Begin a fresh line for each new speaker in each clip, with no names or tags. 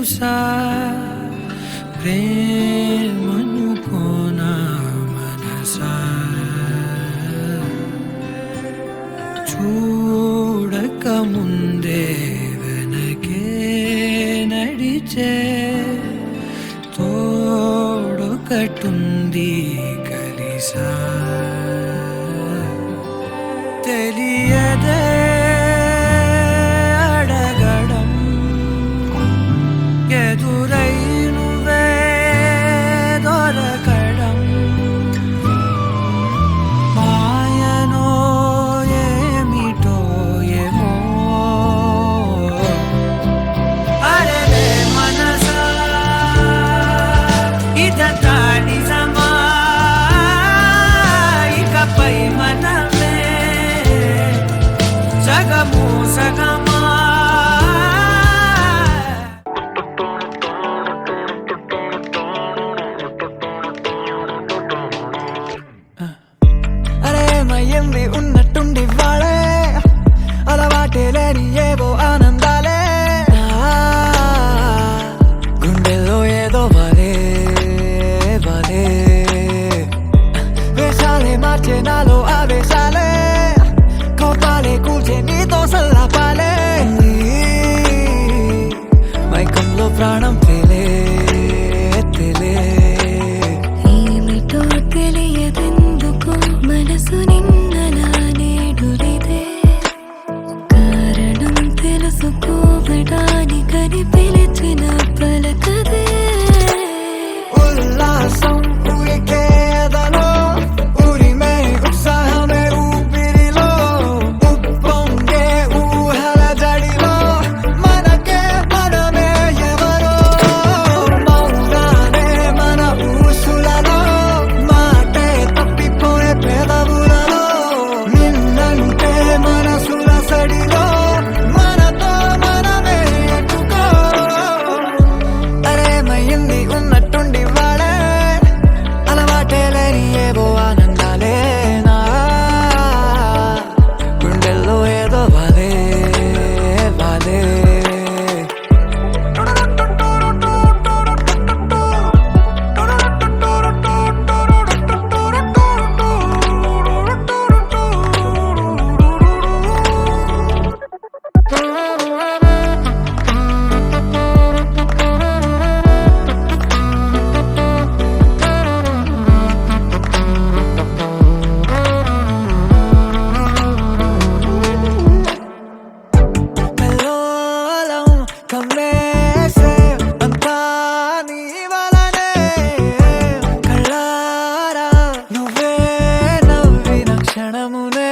తెలుసా ప్రేమను కోనా మనసా చూడక ముందే వెనకే నడిచే తోడొకటుంది కలిసా తెలియదే అడగడం ఎదురై నువ్వే దొరకడం మాయనో ఏమిటో ఏమో అరే మనసా ఇదంతా నిజమా ఇకపై మనమే సగము సగమా
అరే మయ్యింది ఉన్నట్టుండి వాడే అలవాటే లేని ఏవో ఆనందాలే గుండెల్లో ఏదో వాలే వాలే వేషాలే మార్చే నాలో ఆవేశాలే కోపాలే కూల్చే నీతో సల్లాపాలే మైకంలో ప్రాణం తేలే తేలే
ఏమిటో తెలియదెందుకు మనసు నిన్నలా నేడురిదే కారణం తెలుసుకోవడానికని పిలిచిన పలకదే
ఉల్లాసం ఉరికేదలో ఉరిమే ఉత్సాహమే ఊపిరిలో ఉప్పొంగే ఊహల జడిలో మనకే మనమే ఎవరో మౌనానే మన ఊసులలో మాటే తప్పిపోయే పెదవులలో నిన్నంటే మనసుల సడిలో మనతో మనమే ఎటుకో అరే మయ్యింది ఉన్నట్టుండి వాడే అలవాటే లేని ఏవో ఆనందాలే నా గుండెల్లో ఏదో వాలే వాలే కల్లోలం కమ్మేసే అంతా నీ వలనే కళ్ళారా నువ్వే నవ్విన క్షణమునే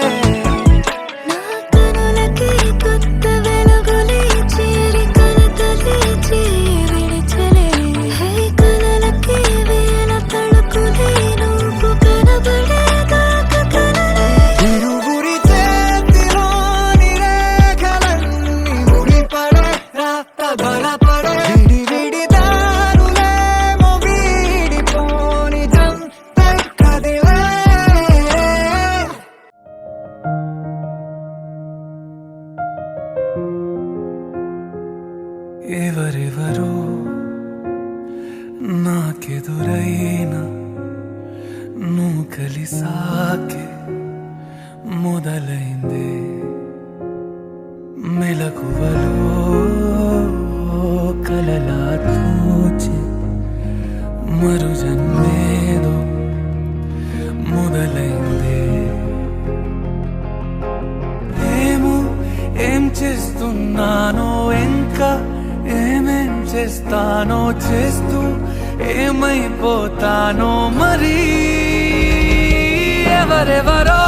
నా కనులకి కొత్త వెలుగులే చేరి కలతలే విడిచలే హే కలలకి వేల తళుకులే నువ్వు కనబడేదాకా కలలే
ఇరువురి చేతిలోని రేఖలన్నీ ముడిపడే రాత బలపడే విడి విడి దారులేమో వీడిపోని జంట కదిలే ఎవరెవరో నాకెదురైనా నువ్వు కలిసాకే మొదలైందే మెలకువలో కలలా తోచి మరు జన్మేదో మొదలైందే ఏమో ఏం చేస్తున్నానో ఇంకా ఏమేం చేస్తానో చేస్తూ ఏమైపోతానో మరి ఎవరెవరో